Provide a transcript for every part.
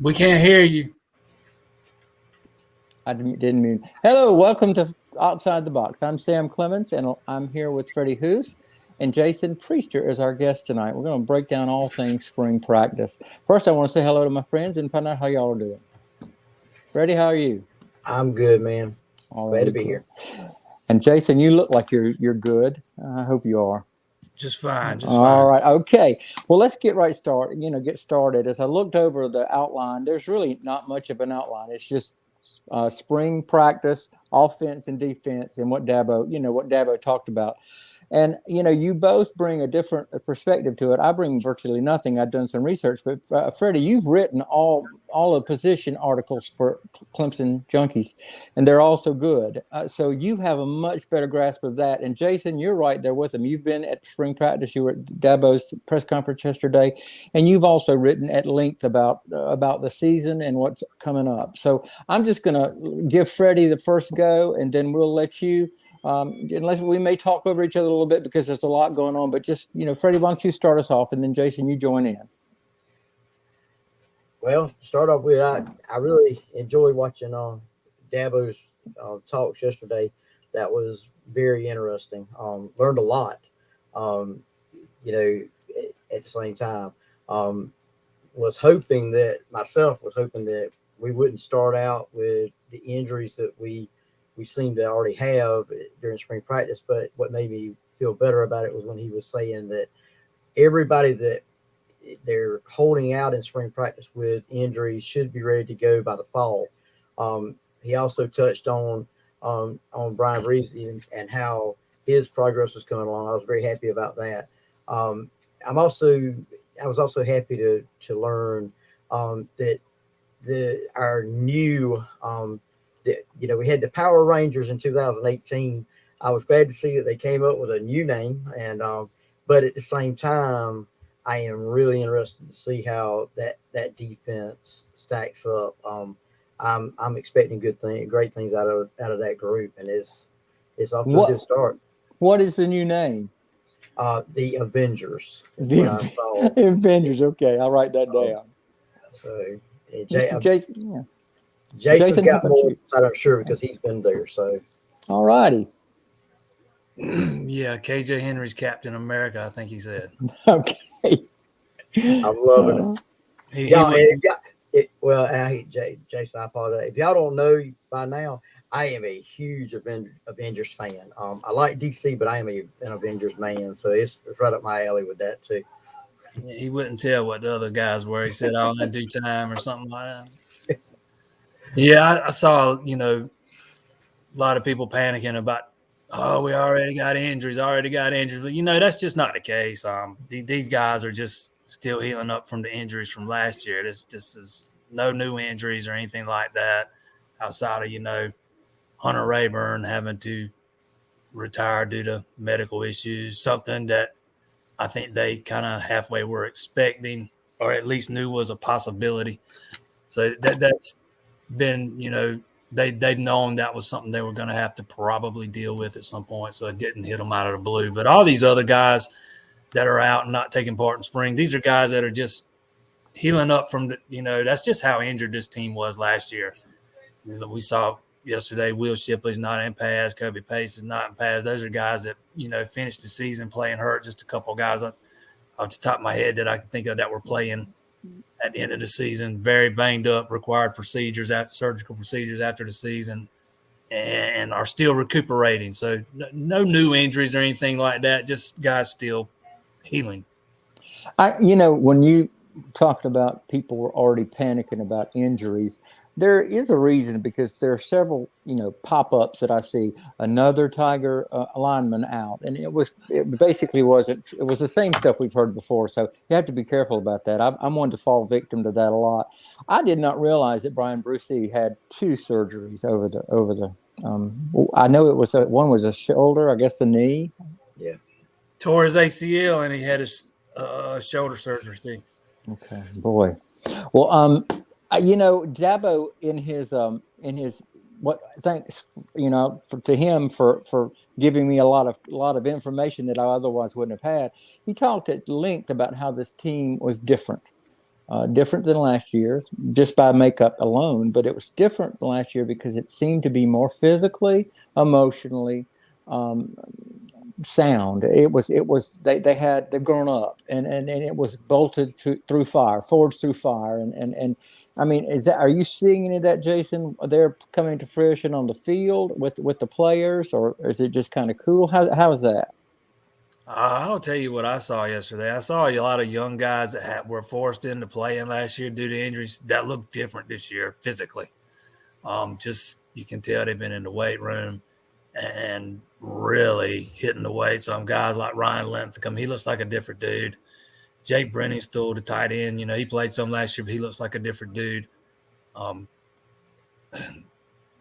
We can't hear you. I didn't mean. Hello, welcome to Outside the Box. I'm Sam Clemens, and I'm here with Freddie Hoos, and Jason Priester is our guest tonight. We're going to break down all things spring practice. First, I want to say hello to my friends and find out how y'all are doing. Freddie, how are you? I'm good, man. All Glad to right, be cool. here. And Jason, you look like you're good. I hope you are. Just fine, just All fine. right. Okay. Well, let's get right started. Get started. As I looked over the outline, there's really not much of an outline. It's just spring practice, offense and defense, and what Dabo talked about. And you both bring a different perspective to it. I bring virtually nothing. I've done some research, but Freddie, you've written all of position articles for Clemson Junkies, and they're also good. So you have a much better grasp of that. And Jason, you're right there with them. You've been at spring practice. You were at Dabo's press conference yesterday, and you've also written at length about the season and what's coming up. So I'm just going to give Freddie the first go, and then we'll let you. Unless we may talk over each other a little bit because there's a lot going on, but just, Freddie, why don't you start us off, and then Jason, you join in. Well, start off with I really enjoyed watching Dabo's talks yesterday. That was very interesting. Learned a lot. Um, you know, at the same time, um, was hoping that we wouldn't start out with the injuries that we seem to already have during spring practice. But what made me feel better about it was when he was saying that everybody that they're holding out in spring practice with injuries should be ready to go by the fall. He also touched on Brian Reese and how his progress was coming along. I was very happy about that. Um, I'm also I was also happy to learn that the our new we had the Power Rangers in 2018. I was glad to see that they came up with a new name, and but at the same time, I am really interested to see how that defense stacks up. I'm expecting great things out of that group, and it's off to a What good start. What is the new name? The Avengers is what The I saw. Avengers. Okay, I'll write that Um, down. so Mr. Yeah. Jason's Jason, how got about more you? insight, I'm sure, because he's been there. So All righty. Yeah, KJ Henry's Captain America, I think he said. Okay. I'm loving it. Uh, He Y'all, and would. well, and I hate Jason. I apologize. If y'all don't know by now, I am a huge Avengers fan. I like DC, but I am an Avengers man, so it's right up my alley with that too. He wouldn't tell what the other guys were. He said all in due time or something like that. Yeah, I saw a lot of people panicking about. Oh, we already got injuries. Already got injuries, but that's just not the case. These guys are just still healing up from the injuries from last year. This is no new injuries or anything like that outside of Hunter Rayburn having to retire due to medical issues, something that I think they kind of halfway were expecting or at least knew was a possibility. So that's been, they've known that was something they were going to have to probably deal with at some point. So it didn't hit them out of the blue. But all these other guys that are out and not taking part in spring, these are guys that are just healing up from that's just how injured this team was last year. We saw yesterday Will Shipley's not in pads, Kobe Pace is not in pads. Those are guys that finished the season playing hurt. Just a couple of guys off the top of my head that I can think of that were playing at the end of the season, very banged up, required surgical procedures after the season, and are still recuperating. So no new injuries or anything like that. Just guys still healing. when you talked about people were already panicking about injuries, there is a reason because there are several, pop-ups that I see. Another Tiger lineman out, and it basically wasn't. It was the same stuff we've heard before. So you have to be careful about that. I'm one to fall victim to that a lot. I did not realize that Brian Brucey had two surgeries over the. I know it was one was a shoulder, I guess the knee. Yeah, Tore his ACL and he had his shoulder surgery too. Okay, boy. Well, Dabo in his what thanks to him for giving me a lot of information that I otherwise wouldn't have had. He talked at length about how this team was different. different than last year just by makeup alone, but it was different than last year because it seemed to be more physically, emotionally sound. They've grown up and it was bolted through fire, forged through fire. And I mean, are you seeing any of that, Jason? They're coming to fruition on the field with the players, or is it just kind of cool? How is that? I'll tell you what I saw yesterday. I saw a lot of young guys that were forced into playing last year due to injuries that look different this year physically. Just you can tell they've been in the weight room and really hitting the weight. Some guys like Ryan Linthicum, he looks like a different dude. Jake Brenningstool, the tight end, he played some last year, but he looks like a different dude.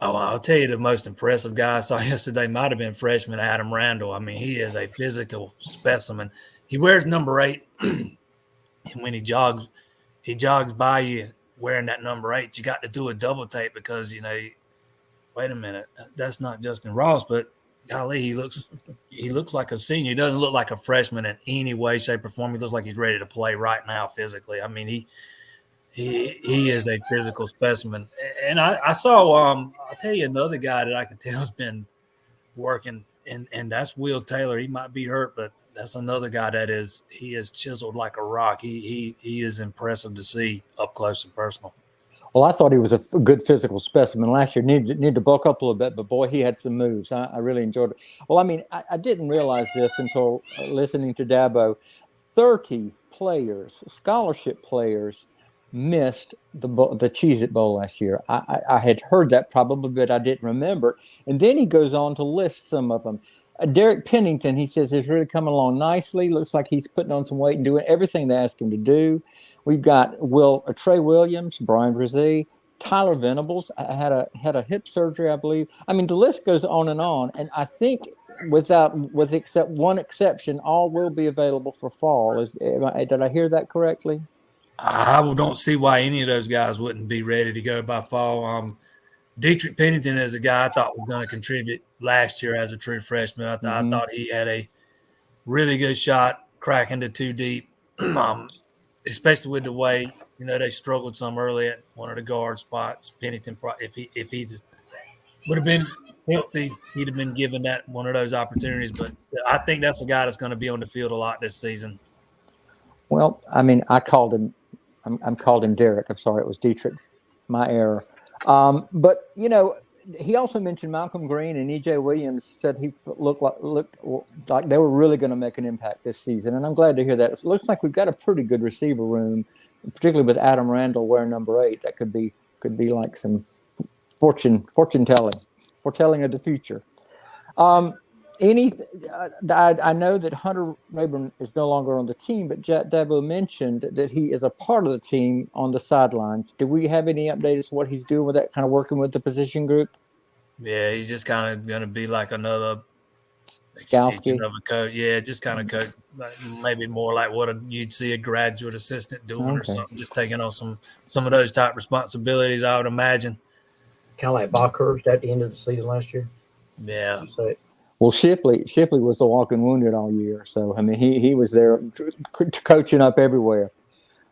I'll tell you the most impressive guy I saw yesterday might have been freshman Adam Randall. I mean, he is a physical specimen. He wears number 8, and when he jogs by you wearing that number 8. You got to do a double take because wait a minute, that's not Justin Ross, but golly, he looks like a senior. He doesn't look like a freshman in any way, shape, or form. He looks like he's ready to play right now physically. I mean, he is a physical specimen. And I saw I'll tell you another guy that I can tell has been working, and that's Will Taylor. He might be hurt, but that's another guy he is chiseled like a rock. He is impressive to see up close and personal. Well, I thought he was a good physical specimen last year. Need to bulk up a little bit, but boy, he had some moves. I really enjoyed it. Well, I mean, I didn't realize this until listening to Dabo. 30 players, scholarship players, missed the Cheez-It Bowl last year. I had heard that probably, but I didn't remember. And then he goes on to list some of them. Derek Pennington, he says, is really coming along nicely. Looks like he's putting on some weight and doing everything they ask him to do. We've got Trey Williams, Brian Brzee, Tyler Venables had a hip surgery, I believe. I mean, the list goes on, and I think with except one exception, all will be available for fall. Did I hear that correctly? I don't see why any of those guys wouldn't be ready to go by fall. Dietrich Pennington is a guy I thought was going to contribute last year as a true freshman. I thought he had a really good shot cracking the 2 deep, especially with the way they struggled some early at one of the guard spots. Pennington, if he just would have been healthy, he'd have been given that one of those opportunities. But I think that's a guy that's going to be on the field a lot this season. Well, I mean, I called him. I'm called him Derek. I'm sorry, it was Dietrich. My error. But he also mentioned Malcolm Green and EJ Williams. Said he looked like they were really going to make an impact this season, and I'm glad to hear that. It looks like we've got a pretty good receiver room, particularly with Adam Randall wearing number 8. That could be like some fortune foretelling of the future. I know that Hunter Rayburn is no longer on the team, but Dabo mentioned that he is a part of the team on the sidelines. Do we have any updates on what he's doing with that, kind of working with the position group? Yeah, he's just kind of going to be like another extension of a coach. Yeah, just kind of coach, maybe more like what you'd see a graduate assistant doing or something, just taking on some of those type responsibilities, I would imagine. Kind of like Bockhurst at the end of the season last year. Yeah. Well, Shipley was the walking wounded all year, so I mean he was there coaching up everywhere.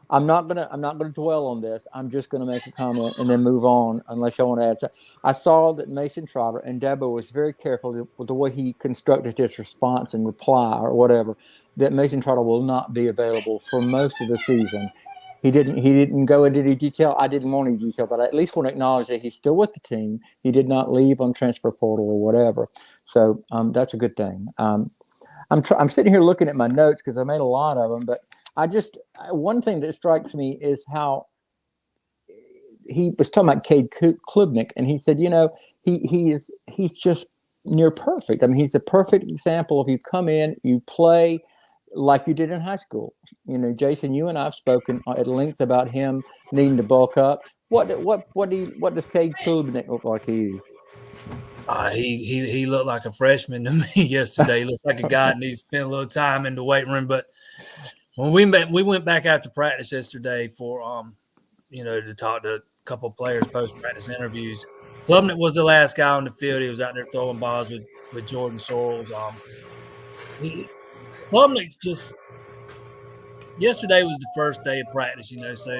I'm not gonna dwell on this. I'm just gonna make a comment and then move on, unless y'all want to add. I saw that Mason Trotter, and Dabo was very careful with the way he constructed his response and reply or whatever. That Mason Trotter will not be available for most of the season. He didn't go into any detail. I didn't want any detail, but I at least want to acknowledge that he's still with the team. He did not leave on transfer portal or whatever. So that's a good thing. I'm sitting here looking at my notes because I made a lot of them, but one thing that strikes me is how he was talking about Cade Klubnik, and he said, he's just near perfect. I mean, he's a perfect example of you come in, you play like you did in high school. Jason, you and I have spoken at length about him needing to bulk up. What does Cade Klubnik look like to you? He looked like a freshman to me yesterday. He looks like a guy that needs to spend a little time in the weight room. But when we went back after practice yesterday for to talk to a couple of players post-practice interviews, Klubnik was the last guy on the field. He was out there throwing balls with Jordan Sorrells. Klubnik's just yesterday was the first day of practice, so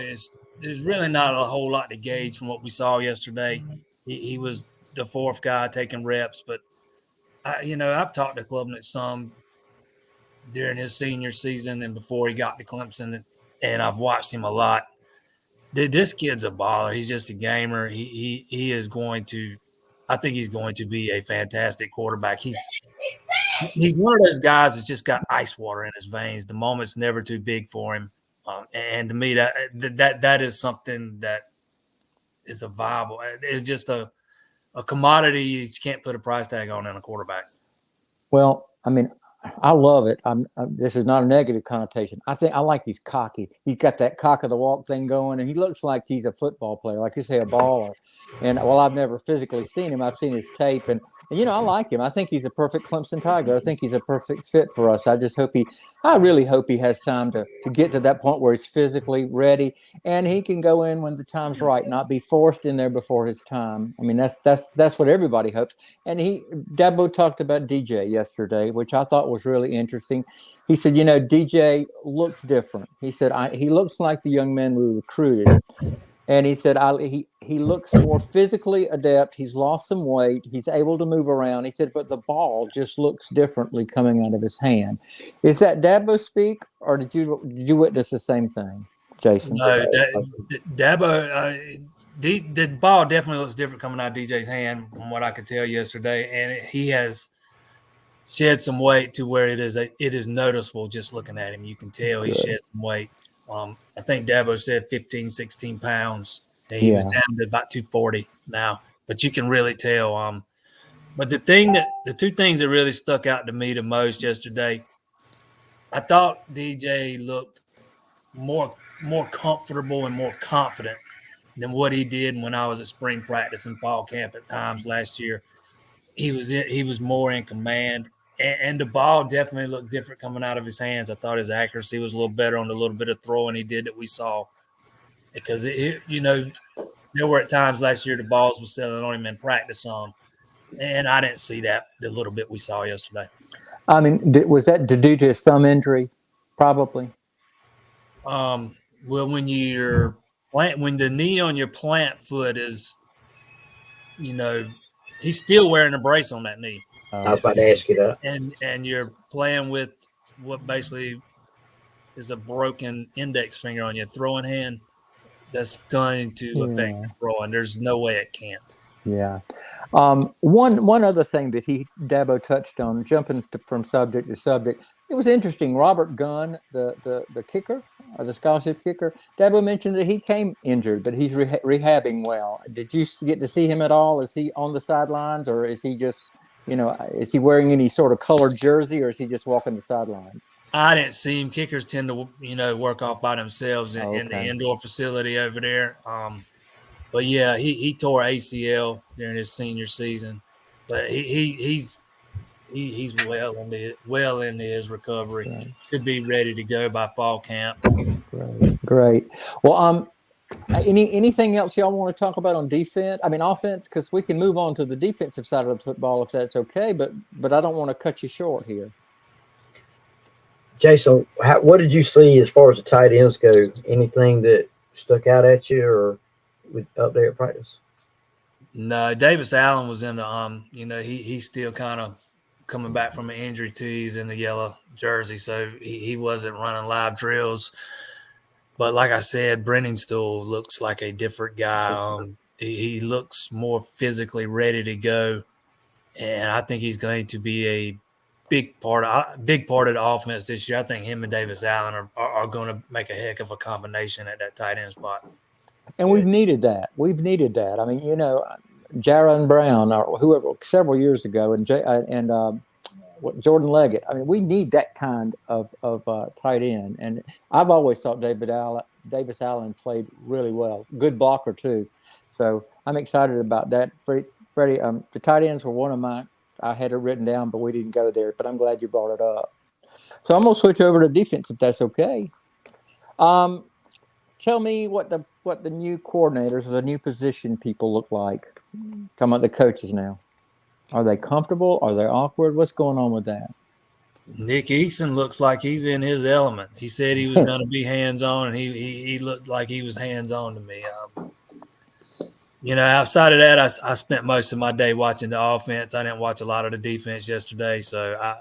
there's really not a whole lot to gauge from what we saw yesterday. He was the fourth guy taking reps, but I've talked to Klubnik some during his senior season and before he got to Clemson, and I've watched him a lot. This kid's a baller. He's just a gamer. He is going to. I think he's going to be a fantastic quarterback. He's one of those guys that's just got ice water in his veins. The moment's never too big for him, and to me that is something that is a viable. It's just a commodity you can't put a price tag on in a quarterback. Well, I mean, I love it. This is not a negative connotation. I like he's cocky. He's got that cock of the walk thing going, and he looks like he's a football player, like you say, a baller. And while I've never physically seen him, I've seen his tape, and I like him. I think he's a perfect Clemson Tiger. I think he's a perfect fit for us. I really hope he has time to get to that point where he's physically ready and he can go in when the time's right, not be forced in there before his time. I mean, that's what everybody hopes. And Dabo talked about DJ yesterday, which I thought was really interesting. He said, DJ looks different. He said, he looks like the young man we recruited. And he said, he looks more physically adept. He's lost some weight. He's able to move around. He said, but the ball just looks differently coming out of his hand. Is that Dabo speak, or did you witness the same thing, Jason? No, Dabo, the ball definitely looks different coming out of DJ's hand from what I could tell yesterday. And he has shed some weight to where it is noticeable just looking at him. You can tell he shed some weight. I think Dabo said 15, 16 pounds. He was down to about 240 now, but you can really tell. But the two things that really stuck out to me the most yesterday, I thought DJ looked more comfortable and more confident than what he did when I was at spring practice and fall camp at times last year. He was more in command. And the ball definitely looked different coming out of his hands. I thought his accuracy was a little better on the little bit of throwing he did that we saw. Because, there were at times last year the balls were selling on him in practice on. And I didn't see that the little bit we saw yesterday. I mean, was that due to some injury? Probably. Well, when the knee on your plant foot is, he's still wearing a brace on that knee. I was about to ask you that. And you're playing with what basically is a broken index finger on your throwing hand. That's going to affect your throwing. There's no way it can't. Yeah. One other thing that Dabo touched on, jumping from subject to subject, it was interesting. Robert Gunn, the kicker, or the scholarship kicker, Dabo mentioned that he came injured, but he's rehabbing well. Did you get to see him at all? Is he on the sidelines, or is he just, is he wearing any sort of colored jersey, or is he just walking the sidelines? I didn't see him. Kickers tend to, work off by themselves in the indoor facility over there. But yeah, he tore ACL during his senior season, but he's well into his recovery. Right. Should be ready to go by fall camp. Great. Well, anything else y'all want to talk about on defense? I mean, offense, because we can move on to the defensive side of the football if that's okay. But I don't want to cut you short here. Jason, what did you see as far as the tight ends go? Anything that stuck out at you, or up there at practice? No, Davis Allen was in the he's still kind of coming back from an injury too. He's in the yellow jersey, so he wasn't running live drills. But like I said, Brenningstool looks like a different guy. He looks more physically ready to go, and I think he's going to be a big part of the offense this year. I think him and Davis Allen are going to make a heck of a combination at that tight end spot. And we've needed that. I mean, Jaron Brown or whoever several years ago, and Jordan Leggett. I mean, we need that kind of tight end. And I've always thought Davis Allen played really well. Good blocker too. So I'm excited about that. Freddie, the tight ends were one of mine. I had it written down, but we didn't go there. But I'm glad you brought it up. So I'm gonna switch over to defense if that's okay. Tell me what the new coordinators or the new position people look like. Talking about the coaches now. Are they comfortable? Are they awkward? What's going on with that? Nick Eason looks like he's in his element. He said he was going to be hands-on, and he looked like he was hands-on to me. Outside of that, I spent most of my day watching the offense. I didn't watch a lot of the defense yesterday, so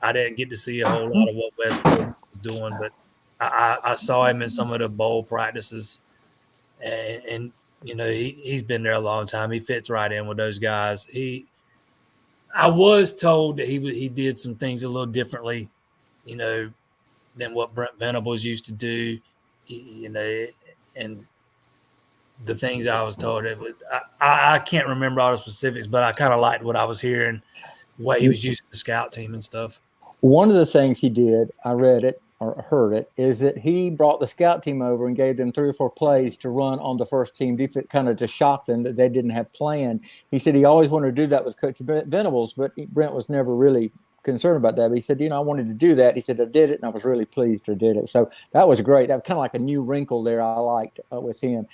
I didn't get to see a whole lot of what Wes Goodwin was doing, but I saw him in some of the bowl practices, and he's been there a long time. He fits right in with those guys. I was told that he did some things a little differently, than what Brent Venables used to do, and the things I was told. I can't remember all the specifics, but I kind of liked what I was hearing, the way he was using the scout team and stuff. One of the things he did, I read it or heard it, is that he brought the scout team over and gave them 3 or 4 plays to run on the first team defense, kind of to shock them that they didn't have planned. He said he always wanted to do that with Coach Venables, but Brent was never really concerned about that. But he said, I wanted to do that. He said, I did it, and I was really pleased I did it. So that was great. That was kind of like a new wrinkle there I liked with him.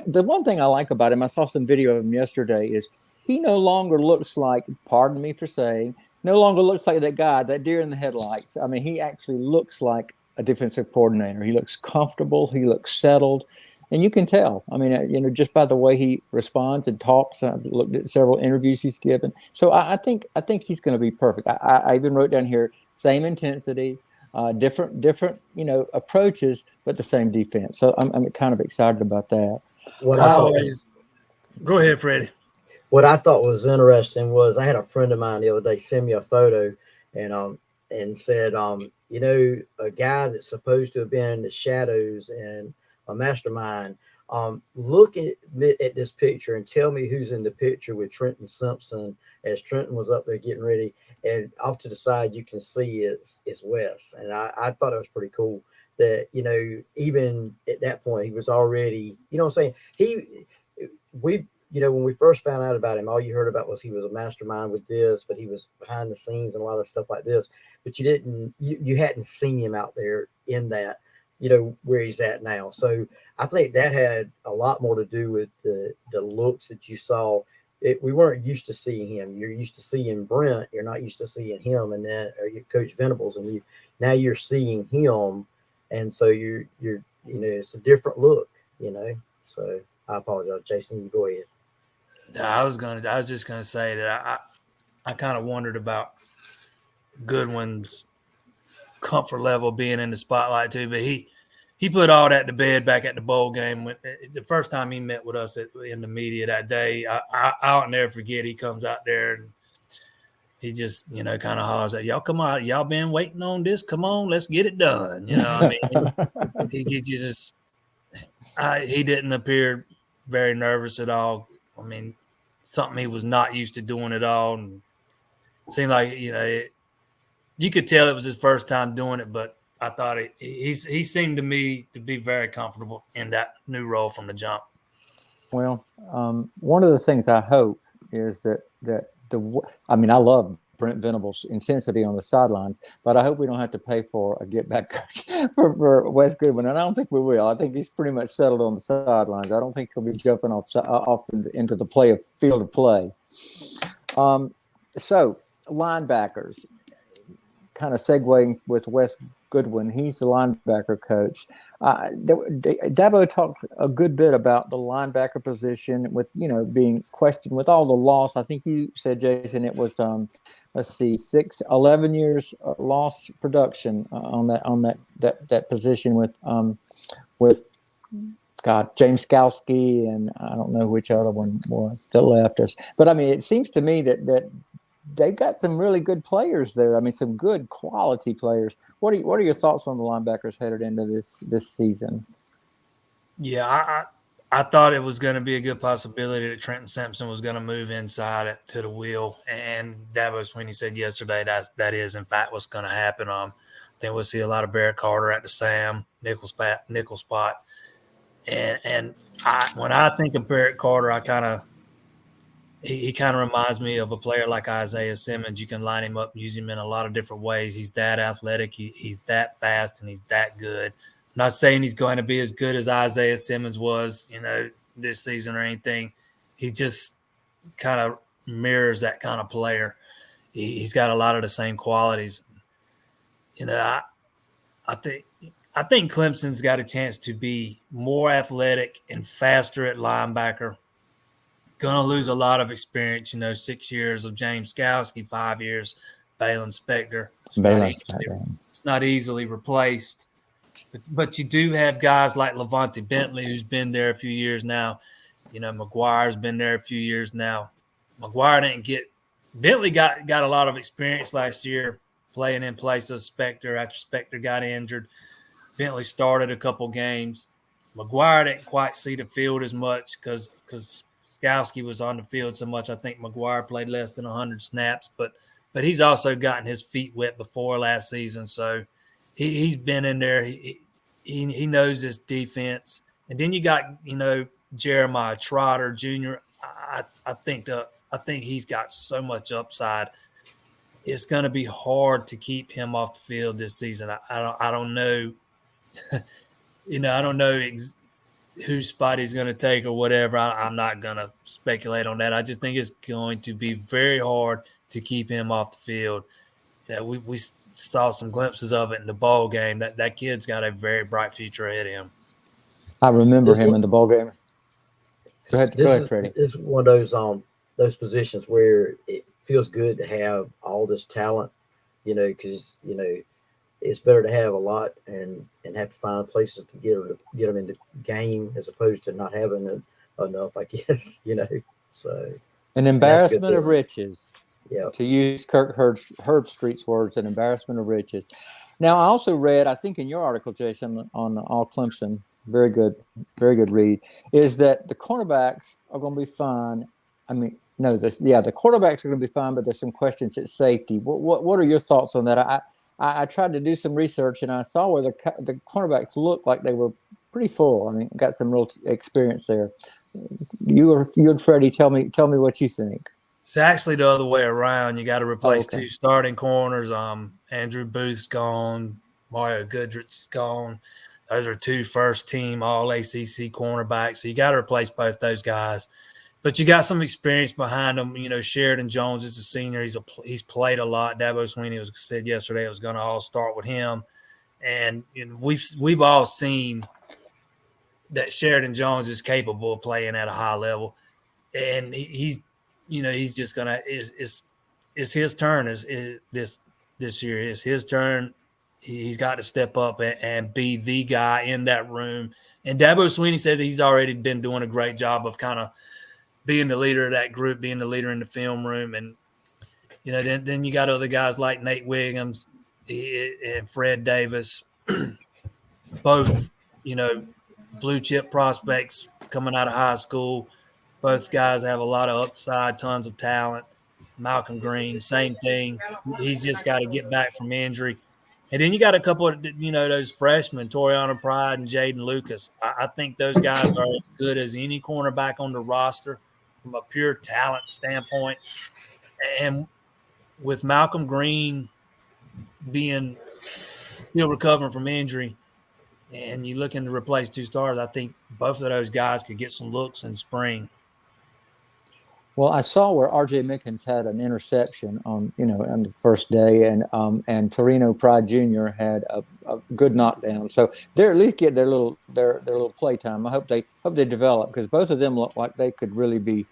The one thing I like about him, I saw some video of him yesterday, is he no longer looks like, pardon me for saying, no longer looks like that guy, that deer in the headlights. I mean, he actually looks like a defensive coordinator. He looks comfortable. He looks settled. And you can tell, I mean, just by the way he responds and talks. I've looked at several interviews he's given. So I think he's going to be perfect. I even wrote down here, same intensity, different, approaches, but the same defense. So I'm kind of excited about that. Go ahead, Freddie. What I thought was interesting was I had a friend of mine the other day send me a photo and said, a guy that's supposed to have been in the shadows and a mastermind. Look at this picture and tell me who's in the picture with Trenton Simpson as Trenton was up there getting ready. And off to the side, you can see it's Wes. And I thought it was pretty cool that, even at that point, he was already, what I'm saying? When we first found out about him, all you heard about was he was a mastermind with this, but he was behind the scenes and a lot of stuff like this. But you hadn't seen him out there in that, where he's at now. So I think that had a lot more to do with the looks that you saw. We weren't used to seeing him. You're used to seeing Brent. You're not used to seeing him, and then or Coach Venables, and now you're seeing him, and so you're it's a different look, So I apologize, Jason. You go ahead. I was just gonna say that I kind of wondered about Goodwin's comfort level being in the spotlight too, but he put all that to bed back at the bowl game. The first time he met with us in the media that day, I'll never forget. He comes out there and he just kind of hollers at y'all. Come on, y'all been waiting on this. Come on, let's get it done. He just he didn't appear very nervous at all. I mean, something he was not used to doing at all. And it seemed like, you could tell it was his first time doing it, but I thought he seemed to me to be very comfortable in that new role from the jump. Well, one of the things I hope is that I love Brent Venables' intensity on the sidelines, but I hope we don't have to pay for a get back coach for Wes Goodwin, and I don't think we will. I think he's pretty much settled on the sidelines. I don't think he'll be jumping off into the field of play. So linebackers, kind of segueing with Wes Goodwin, he's the linebacker coach. Dabo talked a good bit about the linebacker position with being questioned with all the loss. I think you said, Jason, it was 11 years loss production on that position with James Skalski, and I don't know which other one was that left us. But it seems to me that they've got some really good players there. Some good quality players. What are your thoughts on the linebackers headed into this season? Yeah, I thought it was going to be a good possibility that Trenton Simpson was going to move inside to the wheel, and that was when he said yesterday that is in fact what's going to happen. I think we'll see a lot of Barrett Carter at the Sam nickel spot, and when I think of Barrett Carter, he kind of reminds me of a player like Isaiah Simmons. You can line him up, use him in a lot of different ways. He's that athletic, he's that fast, and he's that good. I'm not saying he's going to be as good as Isaiah Simmons was, this season or anything. He just kind of mirrors that kind of player. He's got a lot of the same qualities. you know, I think Clemson's got a chance to be more athletic and faster at linebacker. Going to lose a lot of experience. 6 years of James Skowski, 5 years Balin Spector. It's not easily replaced. But you do have guys like Levante Bentley, who's been there a few years now. McGuire's been there a few years now. McGuire didn't get – Bentley got a lot of experience last year playing in place of Spector after Spector got injured. Bentley started a couple games. McGuire didn't quite see the field as much because Skowski was on the field so much. I think McGuire played less than 100 snaps, but he's also gotten his feet wet before last season, so he's been in there. He knows this defense. And then you got Jeremiah Trotter Jr. I think he's got so much upside. It's going to be hard to keep him off the field this season. I don't know. I don't know whose spot he's going to take or whatever. I'm not going to speculate on that. I just think it's going to be very hard to keep him off the field. Yeah, we saw some glimpses of it in the ball game. That kid's got a very bright future ahead of him. I remember him in the ball game. Go ahead, Freddie. This is one of those positions where it feels good to have all this talent, because it's better to have a lot and have to find places to get them in the game as opposed to not having enough, I guess, So an embarrassment of riches. Yeah. To use Kirk Herbstreit's words, an embarrassment of riches. Now, I also read, I think in your article, Jason, on All Clemson, very good read, is that the cornerbacks are going to be fine. I mean, no, the quarterbacks are going to be fine, but there's some questions at safety. What are your thoughts on that? I tried to do some research, and I saw where the cornerbacks looked like they were pretty full. I mean, got some real experience there. You and Freddie, tell me what you think. It's actually the other way around. You got to replace two starting corners. Andrew Booth's gone. Mario Goodrich's gone. Those are two first-team All-ACC cornerbacks. So you got to replace both those guys. But you got some experience behind them. Sheridan Jones is a senior. He's played a lot. Dabo Swinney said yesterday it was going to all start with him. And we've all seen that Sheridan Jones is capable of playing at a high level. And he's just gonna it's his turn this year. It's his turn. He's got to step up and be the guy in that room. And Dabo Swinney said he's already been doing a great job of kind of being the leader of that group, being the leader in the film room. And then you got other guys like Nate Wiggins and Fred Davis, both blue chip prospects coming out of high school. Both guys have a lot of upside, tons of talent. Malcolm Green, same thing. He's just got to get back from injury. And then you got a couple of, those freshmen, Toriano Pride and Jaden Lucas. I think those guys are as good as any cornerback on the roster from a pure talent standpoint. And with Malcolm Green being still recovering from injury, and you're looking to replace two stars, I think both of those guys could get some looks in spring. Well, I saw where R.J. Mickens had an interception on the first day, and Torino Pride Jr. had a good knockdown. So they're at least get their little play time. I hope they develop, because both of them look like they could really be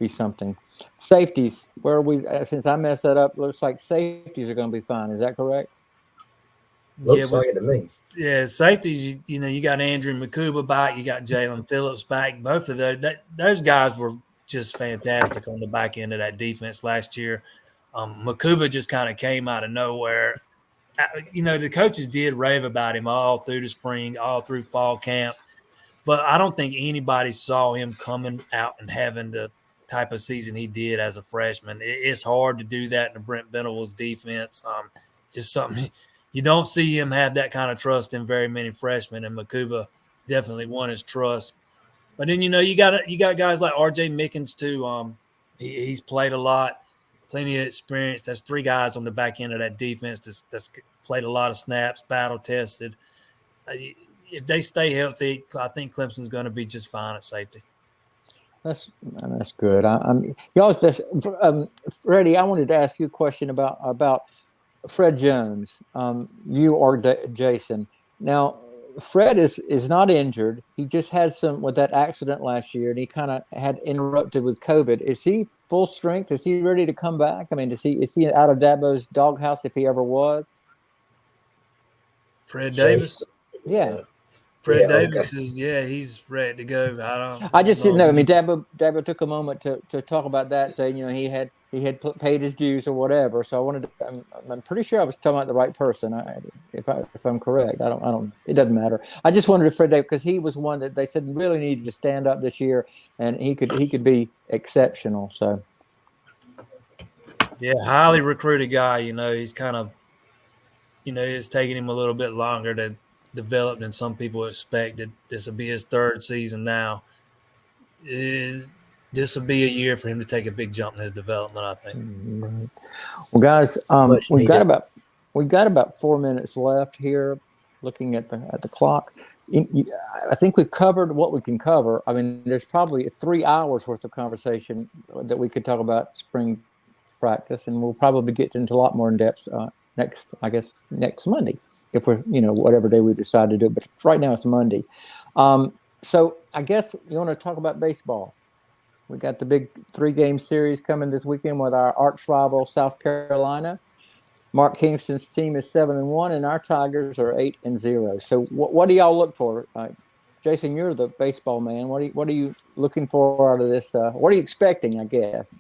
something. Safeties, where are we? Since I messed that up, looks like safeties are going to be fine. Is that correct? Looks like it to me. Yeah, safeties. You got Andrew Makuba back. You got Jalen Phillips back. Both of those guys were just fantastic on the back end of that defense last year. Makuba just kind of came out of nowhere. The coaches did rave about him all through the spring, all through fall camp, but I don't think anybody saw him coming out and having the type of season he did as a freshman. It's hard to do that in the Brent Venables defense. Just something you don't see him have that kind of trust in very many freshmen, and Makuba definitely won his trust. But then you got guys like R.J. Mickens too. He's played a lot, plenty of experience. That's three guys on the back end of that defense that's played a lot of snaps, battle tested. If they stay healthy, I think Clemson's going to be just fine at safety. That's good. Freddie, I wanted to ask you a question about Fred Jones, you or Jason. Now, Fred is not injured. He just had some with that accident last year, and he kind of had interrupted with COVID. Is he full strength? Is he ready to come back? I mean, is he out of Dabo's doghouse if he ever was? Fred Davis. Jason. Yeah. Fred Okay. Davis is he's ready to go. I I don't just didn't know. know. I mean, Dabo took a moment to talk about that, saying he had paid his dues or whatever. So I wanted to. I'm pretty sure I was talking about the right person. If I'm correct, I don't. It doesn't matter. I just wondered if Fred Dave, because he was one that they said really needed to stand up this year, and he could be exceptional. So Yeah, highly recruited guy. He's kind of it's taking him a little bit longer to develop than some people expected. This will be his third season now. This will be a year for him to take a big jump in his development, I think. well, guys, Much we've got needed. about 4 minutes left here. Looking at the clock, I think we've covered what we can cover. I mean, there's probably 3 hours worth of conversation that we could talk about spring practice, and we'll probably get into a lot more in depth next Monday, if we're whatever day we decide to do it. But right now it's Monday. So I guess you want to talk about baseball. We got the big 3-game series coming this weekend with our arch rival South Carolina. Mark Kingston's team is 7-1, and our Tigers are 8-0. So what do y'all look for? Jason, you're the baseball man. What are you looking for out of this? What are you expecting? I guess.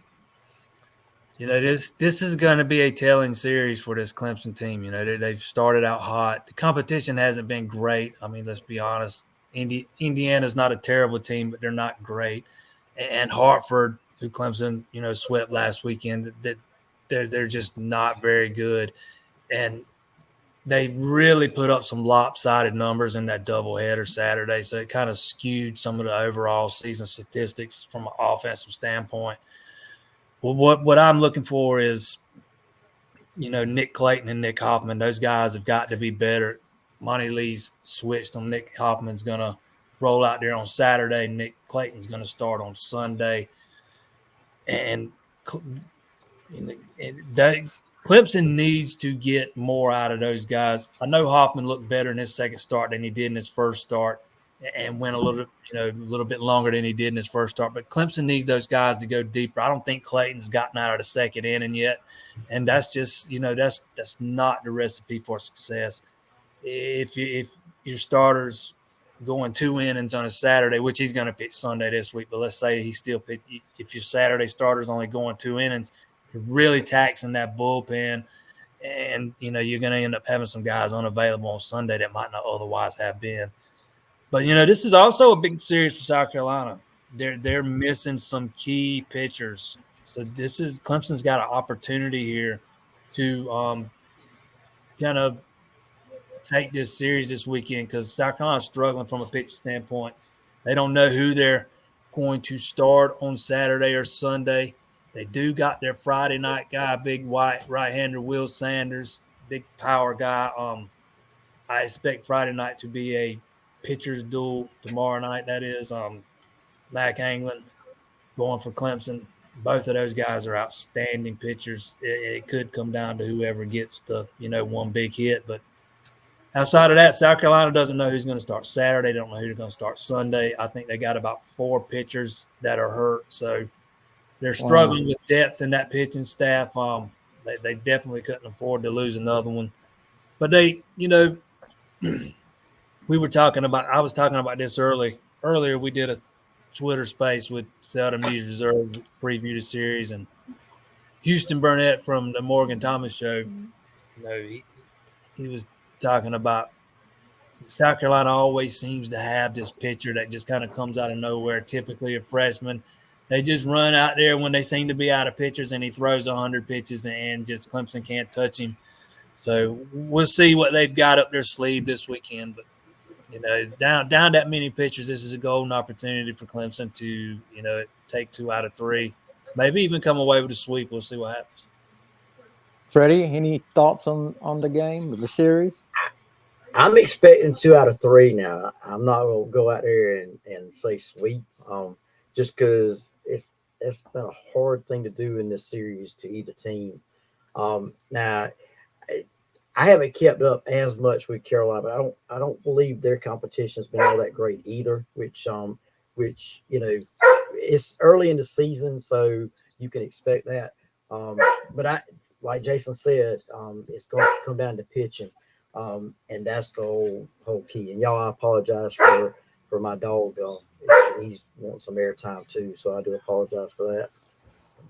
This is going to be a telling series for this Clemson team. They've started out hot. The competition hasn't been great. I mean, let's be honest. Indiana's not a terrible team, but they're not great. And Hartford, who Clemson swept last weekend, that they're just not very good. And they really put up some lopsided numbers in that doubleheader Saturday, so it kind of skewed some of the overall season statistics from an offensive standpoint. Well, what I'm looking for is, Nick Clayton and Nick Hoffman. Those guys have got to be better. Monty Lee's switched on Nick Hoffman's going to roll out there on Saturday. Nick Clayton's going to start on Sunday. And Clemson needs to get more out of those guys. I know Hoffman looked better in his second start than he did in his first start, and went a little bit longer than he did in his first start. But Clemson needs those guys to go deeper. I don't think Clayton's gotten out of the second inning yet, and that's just that's not the recipe for success. If your starters going 2 innings on a Saturday, which he's going to pitch Sunday this week, but let's say he still pitch. If your Saturday starter's only going 2 innings, you're really taxing that bullpen, and you're going to end up having some guys unavailable on Sunday that might not otherwise have been. But this is also a big series for South Carolina. They're missing some key pitchers, so Clemson's got an opportunity here to kind of take this series this weekend, because South Carolina's struggling from a pitch standpoint. They don't know who they're going to start on Saturday or Sunday. They do got their Friday night guy, big white right-hander Will Sanders, big power guy. I expect Friday night to be a pitcher's duel tomorrow night. That is Mac Anglin going for Clemson. Both of those guys are outstanding pitchers. It could come down to whoever gets the one big hit, but outside of that, South Carolina doesn't know who's going to start Saturday. They don't know who's going to start Sunday. I think they got about 4 pitchers that are hurt, so they're struggling with depth in that pitching staff. They definitely couldn't afford to lose another one. But I was talking about this earlier. We did a Twitter space with Seldom News Reserve, preview the series, and Houston Burnett from the Morgan Thomas show. He was talking about South Carolina always seems to have this pitcher that just kind of comes out of nowhere, typically a freshman. They just run out there when they seem to be out of pitchers, and he throws 100 pitches, and just Clemson can't touch him. So we'll see what they've got up their sleeve this weekend. But, down that many pitchers, this is a golden opportunity for Clemson to, take 2 out of 3, maybe even come away with a sweep. We'll see what happens. Freddie, any thoughts on the game, the series? I'm expecting 2 out of 3 now. I'm not going to go out there and say sweep, just because it's been a hard thing to do in this series to either team. Now, I haven't kept up as much with Carolina, but I don't believe their competition's been all that great either. Which it's early in the season, so you can expect that. But like Jason said, it's going to come down to pitching, and that's the whole key. And y'all, I apologize for my dog. He's wanting some airtime too, so I do apologize for that.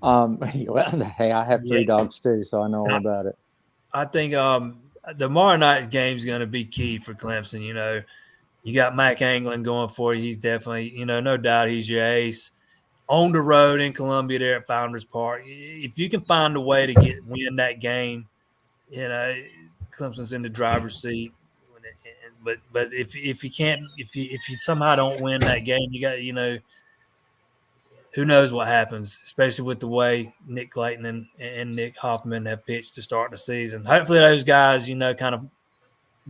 Well, hey, I have 3 dogs too, so I know all about it. I think tomorrow night's game is going to be key for Clemson. You got Mac Anglin going for you. He's definitely, no doubt he's your ace. On the road in Columbia there at Founders Park, if you can find a way to win that game, Clemson's in the driver's seat. But if you can't, if you somehow don't win that game, you got, who knows what happens, especially with the way Nick Clayton and Nick Hoffman have pitched to start the season. Hopefully those guys, kind of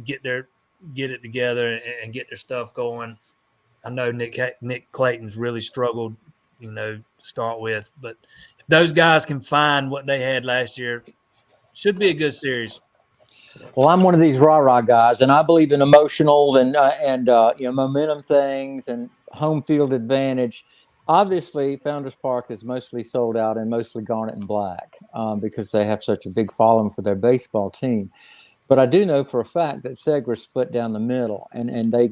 get it together and get their stuff going. I know Nick Clayton's really struggled, to start with, but if those guys can find what they had last year, should be a good series. Well, I'm one of these rah-rah guys, and I believe in emotional and momentum things and home field advantage. Obviously, Founders Park is mostly sold out and mostly garnet and black because they have such a big following for their baseball team. But I do know for a fact that Segra's split down the middle, and I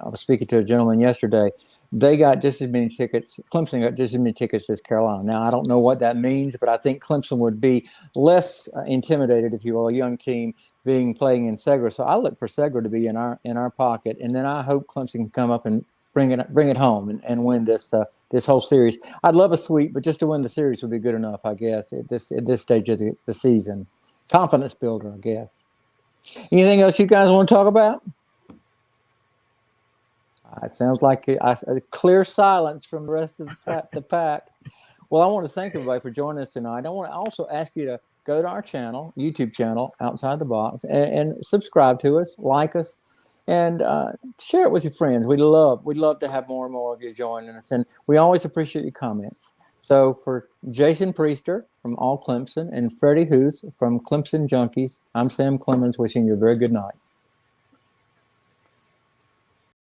was speaking to a gentleman yesterday. They got just as many tickets. Clemson got just as many tickets as Carolina. Now, I don't know what that means, but I think Clemson would be less intimidated, if you will, a young team playing in Segra. So I look for Segra to be in our pocket, and then I hope Clemson can come up and bring it home and win this whole series. I'd love a sweep, but just to win the series would be good enough, I guess, at this stage of the season. Confidence builder, I guess. Anything else you guys want to talk about? It sounds like a clear silence from the rest of the pack. Well, I want to thank everybody for joining us tonight. I want to also ask you to go to our channel, YouTube channel, Outside the Box, and subscribe to us, like us, and share it with your friends. We'd love to have more and more of you joining us, and we always appreciate your comments. So for Jason Priester from All Clemson and Freddie Hoos from Clemson Junkies, I'm Sam Clemens wishing you a very good night.